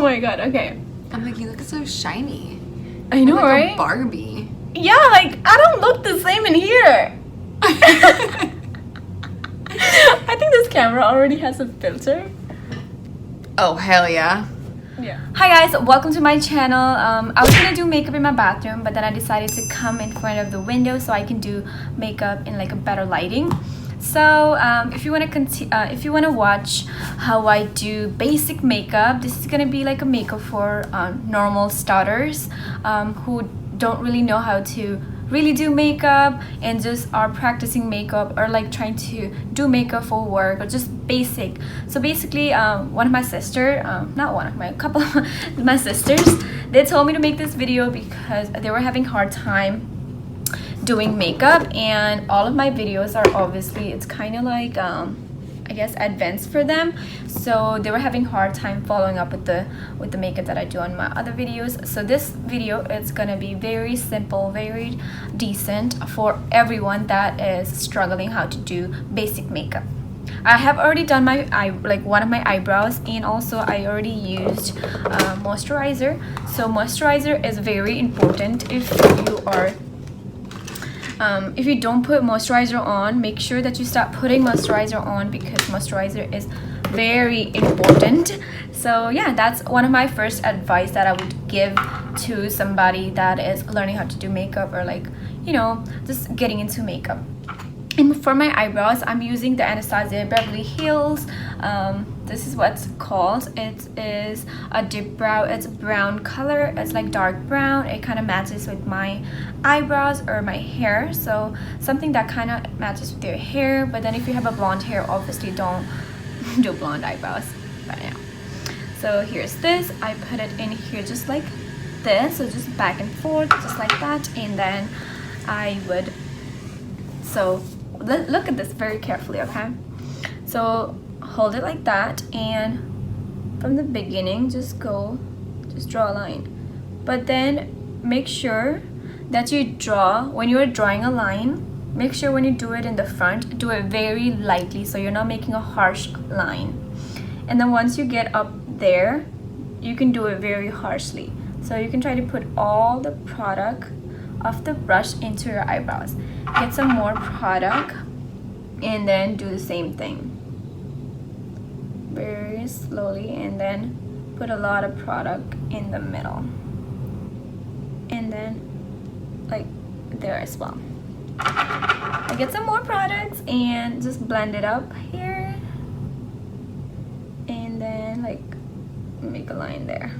my god, okay. I'm like, you look so shiny. I know, Like right? a Barbie. Yeah, like, I don't look the same in here. I think this camera already has a filter. Oh, hell yeah. Yeah. Hi guys, welcome to my channel. I was gonna do makeup in my bathroom, but then I decided to come in front of the window so I can do makeup in like a better lighting. So if you wanna watch how I do basic makeup, this is gonna be like a makeup for normal starters who don't really know how to really do makeup and just are practicing makeup or like trying to do makeup for work or just basic. So basically one of my sister, not one of my, a couple of my sisters, they told me to make this video because they were having hard time doing makeup, and all of my videos are obviously, it's kind of like I guess advanced for them, so they were having hard time following up with the makeup that I do on my other videos. So this video is gonna be very simple, very decent for everyone that is struggling how to do basic makeup. I have already done my one of my eyebrows, and also I already used moisturizer. So moisturizer is very important if you don't put moisturizer on. Make sure that you start putting moisturizer on because moisturizer is very important. So yeah, that's one of my first advice that I would give to somebody that is learning how to do makeup or like, you know, just getting into makeup. And for my eyebrows, I'm using the Anastasia Beverly Hills. This is what's called. It is a dip brow. It's brown color. It's like dark brown. It kind of matches with my eyebrows or my hair. So something that kind of matches with your hair. But then if you have a blonde hair, obviously don't do blonde eyebrows. But yeah. So here's this. I put it in here just like this. So just back and forth, just like that. And then I would... So look at this very carefully, okay? So hold it like that, and from the beginning just draw a line. But then make sure that you draw, when you're drawing a line, make sure when you do it in the front, do it very lightly so you're not making a harsh line. And then once you get up there, you can do it very harshly. So you can try to put all the product of the brush into your eyebrows. Get some more product and then do the same thing very slowly, and then put a lot of product in the middle, and then like there as well. I get some more products and just blend it up here, and then like make a line there,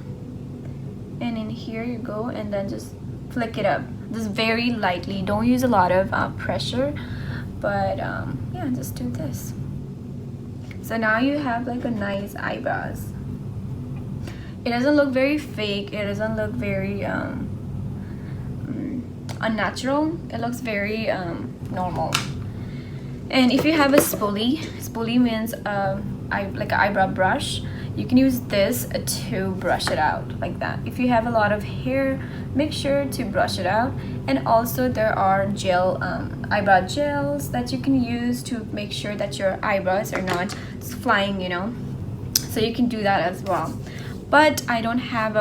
and in here you go, and then just flick it up just very lightly. Don't use a lot of pressure, but yeah, just do this. So now you have like a nice eyebrows. It doesn't look very fake. It doesn't look very unnatural. It looks very normal. And if you have a spoolie means like an eyebrow brush, you can use this to brush it out like that. If you have a lot of hair, make sure to brush it out. And also there are gel eyebrow gels that you can use to make sure that your eyebrows are not flying, you know. So you can do that as well. But I don't have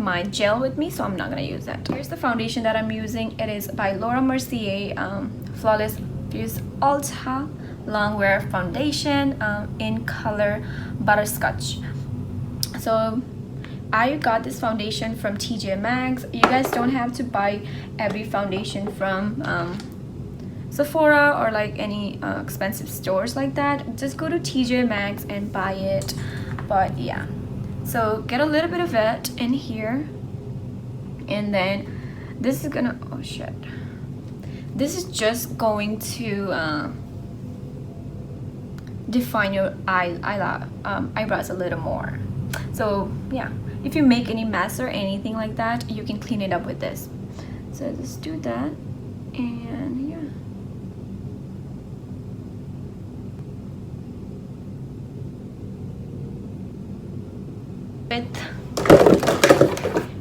my gel with me, so I'm not gonna use that. Here's the foundation that I'm using. It is by Laura Mercier Flawless Fuse Ultra Longwear Foundation in color Butterscotch. So I got this foundation from TJ Maxx. You guys don't have to buy every foundation from Sephora or like any expensive stores like that. Just go to TJ Maxx and buy it. But yeah, so get a little bit of it in here, and then this is gonna, oh shit, this is just going to define your eyebrows a little more. So yeah, if you make any mess or anything like that, you can clean it up with this. So just do that, and yeah.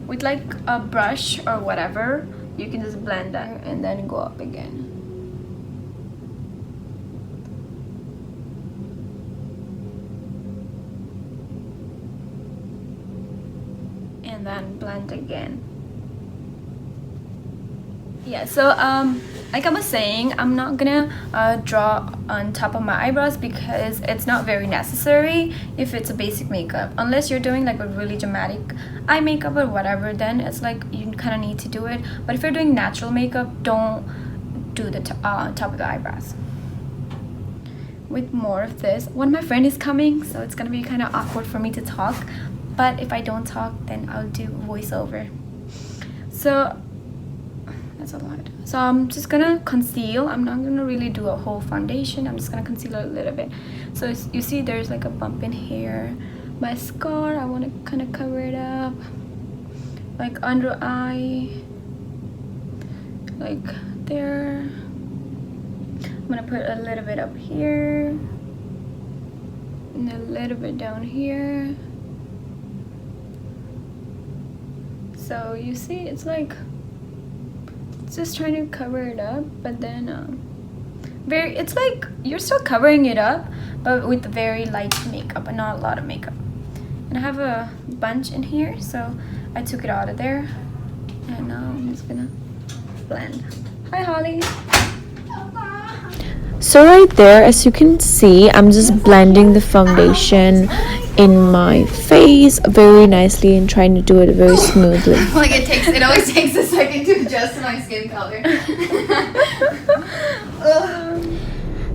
With like a brush or whatever, you can just blend that and then go up again. and then blend again. Yeah, so like I was saying, I'm not gonna draw on top of my eyebrows because it's not very necessary if it's a basic makeup. Unless you're doing like a really dramatic eye makeup or whatever, then it's like you kind of need to do it. But if you're doing natural makeup, don't do the top of the eyebrows. With more of this, one of my friend is coming, so it's gonna be kind of awkward for me to talk, but if I don't talk, then I'll do voiceover. So that's a lot. So I'm just gonna conceal. I'm not gonna really do a whole foundation. I'm just gonna conceal a little bit. So you see there's like a bump in here. My scar, I want to kind of cover it up, like under eye, like there. I'm gonna put a little bit up here and a little bit down here. So you see it's like it's just trying to cover it up, but then it's like you're still covering it up but with very light makeup and not a lot of makeup. And I have a bunch in here, so I took it out of there, and now I'm just gonna blend. Hi Holly. So right there, as you can see, I'm just blending the foundation in my face very nicely and trying to do it very smoothly. Like it always takes a second to adjust to my skin color.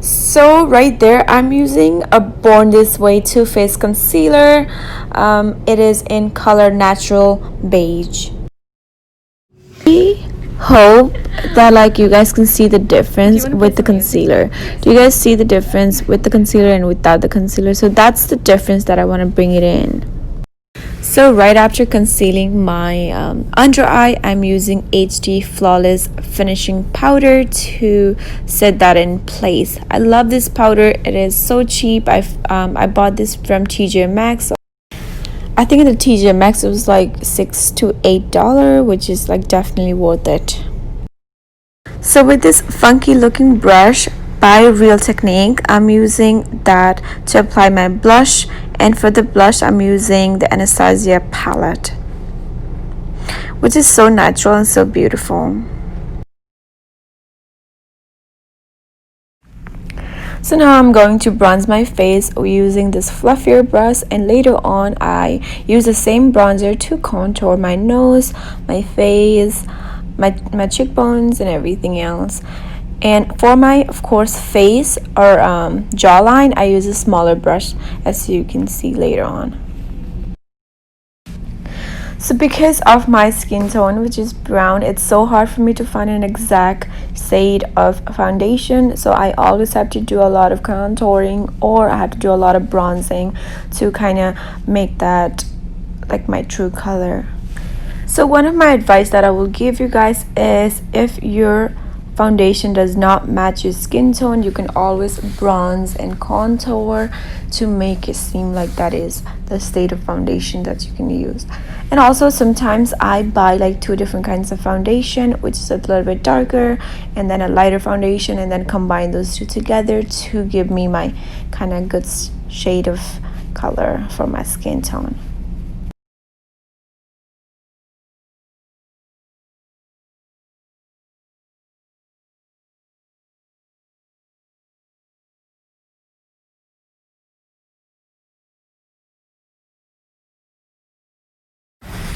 So right there, I'm using a Born This Way Too Faced concealer. It is in color Natural Beige. I hope that like you guys can see the difference with the concealer. Do you guys see the difference with the concealer and without the concealer? So that's the difference that I want to bring it in. So right after concealing my under eye, I'm using HD Flawless Finishing Powder to set that in place. I love this powder. It is so cheap. I bought this from TJ Maxx. I think at the TJ Maxx it was like $6 to $8, which is like definitely worth it. So with this funky looking brush by Real Technique, I'm using that to apply my blush, and for the blush I'm using the Anastasia palette, which is so natural and so beautiful. So now I'm going to bronze my face using this fluffier brush, and later on I use the same bronzer to contour my nose, my face, my cheekbones and everything else. And for my, of course, face or jawline, I use a smaller brush, as you can see later on. So because of my skin tone, which is brown, it's so hard for me to find an exact shade of foundation. So I always have to do a lot of contouring, or I have to do a lot of bronzing to kind of make that like my true color. So one of my advice that I will give you guys is, if your foundation does not match your skin tone, you can always bronze and contour to make it seem like that is the shade of foundation that you can use. And also sometimes I buy like two different kinds of foundation, which is a little bit darker and then a lighter foundation, and then combine those two together to give me my kind of good shade of color for my skin tone.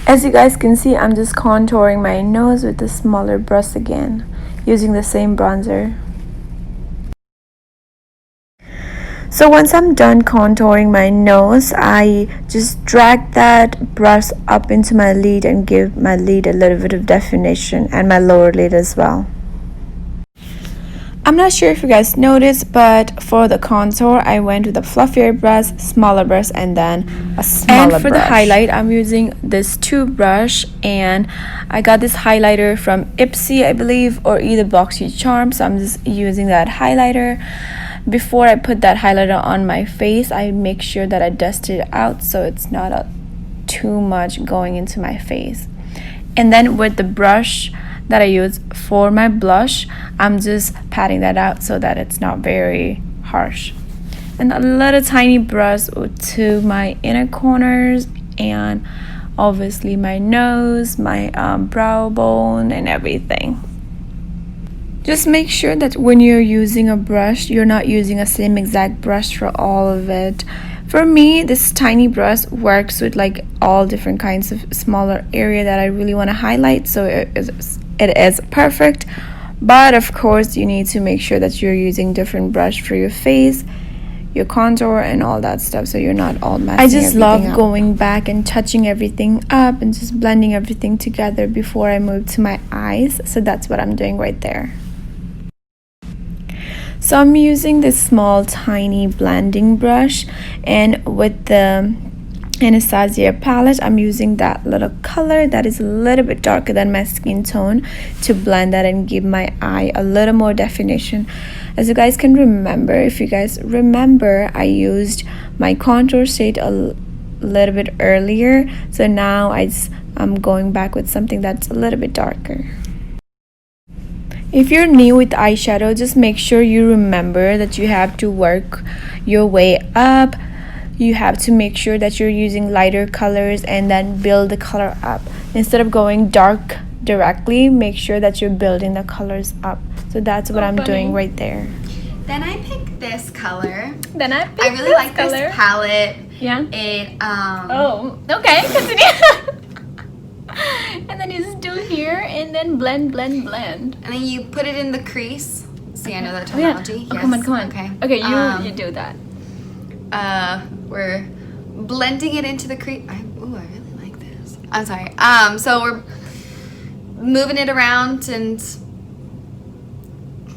As you guys can see, I'm just contouring my nose with a smaller brush again, using the same bronzer. So once I'm done contouring my nose, I just drag that brush up into my lid and give my lid a little bit of definition, and my lower lid as well. I'm not sure if you guys noticed, but for the contour, I went with a fluffier brush, smaller brush, and then a smaller brush. And for the highlight, I'm using this tube brush, and I got this highlighter from Ipsy, I believe, or either Boxy Charm, so I'm just using that highlighter. Before I put that highlighter on my face, I make sure that I dust it out so it's not too much going into my face. And then with the brush that I use for my blush, I'm just patting that out so that it's not very harsh. And a little tiny brush to my inner corners and obviously my nose, my brow bone, and everything. Just make sure that when you're using a brush, you're not using a same exact brush for all of it. For me, this tiny brush works with like all different kinds of smaller area that I really want to highlight, so it is perfect. But of course, you need to make sure that you're using different brush for your face, your contour, and all that stuff, so you're not all messing. I just love going back and touching everything up and just blending everything together before I move to my eyes. So that's what I'm doing right there. So I'm using this small tiny blending brush, and with the Anastasia palette, I'm using that little color that is a little bit darker than my skin tone to blend that and give my eye a little more definition. As you guys can remember, if you guys remember, I used my contour shade a little bit earlier, so now I'm going back with something that's a little bit darker. If you're new with eyeshadow, just make sure you remember that you have to work your way up. You have to make sure that you're using lighter colors and then build the color up. Instead of going dark directly, make sure that you're building the colors up. So that's what I'm doing right there. Then I picked this color. Then I really like this palette. Yeah. It Oh, okay. Continue. And then you just do here and then blend. And then you put it in the crease. See, I know that Oh, yeah. terminology. Oh, Yes. come on. Okay. Okay, you do that. We're blending it into the crease. I really like this. I'm sorry. So we're moving it around, and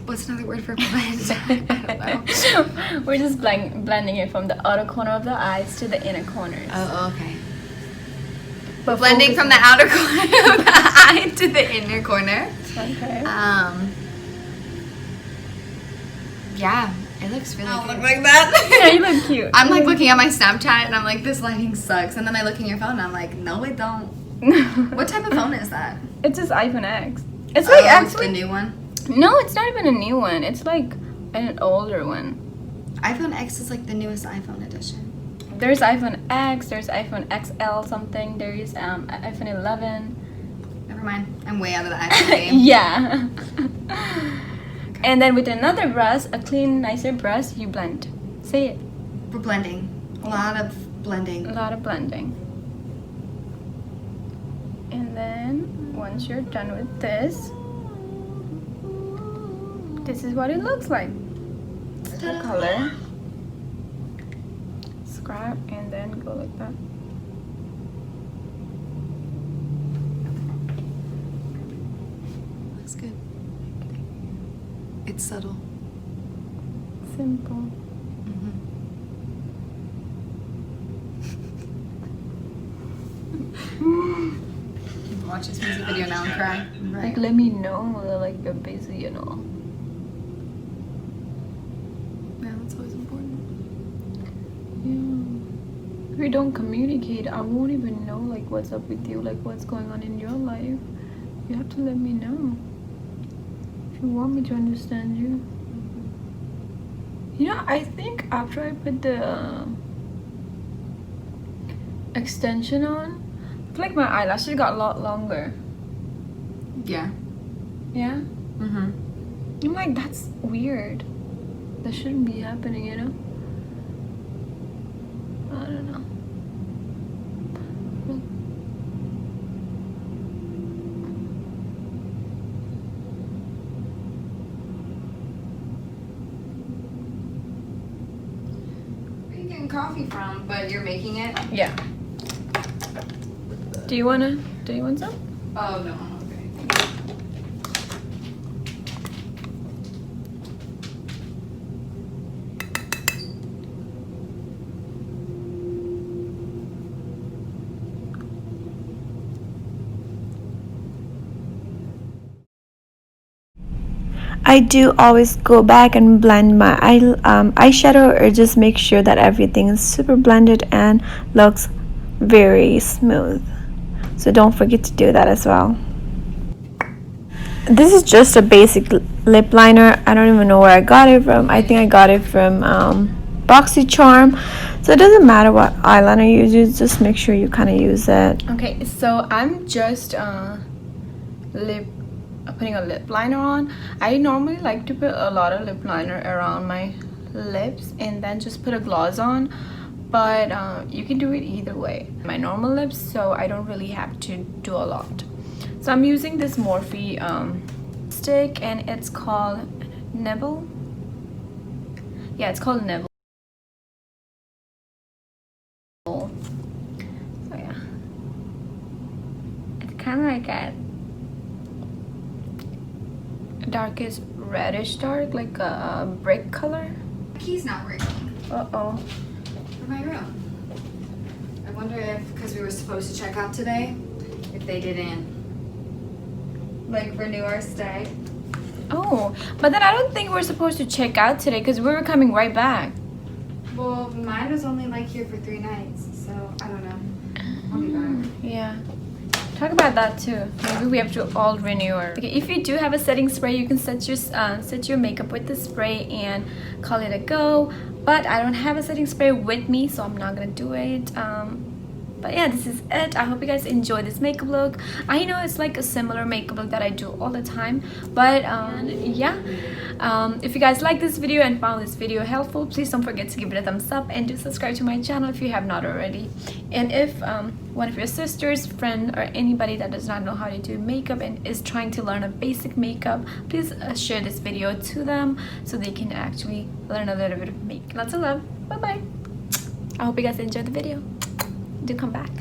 what's another word for blend? I don't know. We're just blending it from the outer corner of the eyes to the inner corners. Oh, okay. But Blending from the outer corner of the eye to the inner corner. Okay. Yeah, it looks really good. look like that. Yeah, you look cute. I'm like looking at my Snapchat and I'm like, this lighting sucks. And then I look in your phone and I'm like, no, it don't. What type of phone is that? It's just iPhone X. It's like actually the new one. No, it's not even a new one. It's like an older one. iPhone X is like the newest iPhone edition. There's iPhone X, there's iPhone XL something, there is iPhone 11. Never mind. I'm way out of the iPhone game. Yeah. And then with another brush, a clean, nicer brush, you blend. Say it. We're blending. A lot of blending. A lot of blending. And then once you're done with this is what it looks like. The color. Scrap and then go like that. Looks good. It's subtle. Simple. Watch this music video now and cry. Right. Like, let me know that, like, you're busy, you know. Yeah, that's always important. Yeah. If we don't communicate, I won't even know, like, what's up with you, like, what's going on in your life. You have to let me know. If you want me to understand you. You know, I think after I put the extension on, I feel like my eyelashes got a lot longer. Yeah. Yeah? Mm-hmm. I'm like, that's weird. That shouldn't be happening, you know? I don't know. Where are you getting coffee from? But you're making it? Yeah. Do you want some? Oh, no. I do always go back and blend my eyeshadow, or just make sure that everything is super blended and looks very smooth. So don't forget to do that as well. This is just a basic lip liner. I don't even know where I got it from. I think I got it from BoxyCharm. So it doesn't matter what eyeliner you use, just make sure you kind of use it. Okay, so I'm just putting a lip liner on. I normally like to put a lot of lip liner around my lips and then just put a gloss on, but you can do it either way. My normal lips, so I don't really have to do a lot. So I'm using this Morphe stick, and it's called Nibble. Yeah, it's called Nibble. So yeah, it's kind of like a darkest reddish dark, like a brick color. Key's not working Uh-oh. for my room. I wonder if, because we were supposed to check out today, if they didn't like renew our stay. Oh, but then I don't think we're supposed to check out today because we were coming right back. Well, mine was only like here for 3 nights, so I don't know. I'll be back. Yeah. Talk about that too. Maybe we have to all renew our. Okay, if you do have a setting spray, you can set your makeup with the spray and call it a go. But I don't have a setting spray with me, so I'm not gonna do it. But yeah, this is it. I hope you guys enjoy this makeup look. I know it's like a similar makeup look that I do all the time, but yeah. If you guys like this video and found this video helpful, please don't forget to give it a thumbs up and do subscribe to my channel if you have not already. And if one of your sisters, friend, or anybody that does not know how to do makeup and is trying to learn a basic makeup, please share this video to them so they can actually learn a little bit of makeup. Lots of love. Bye bye. I hope you guys enjoyed the video. Do come back.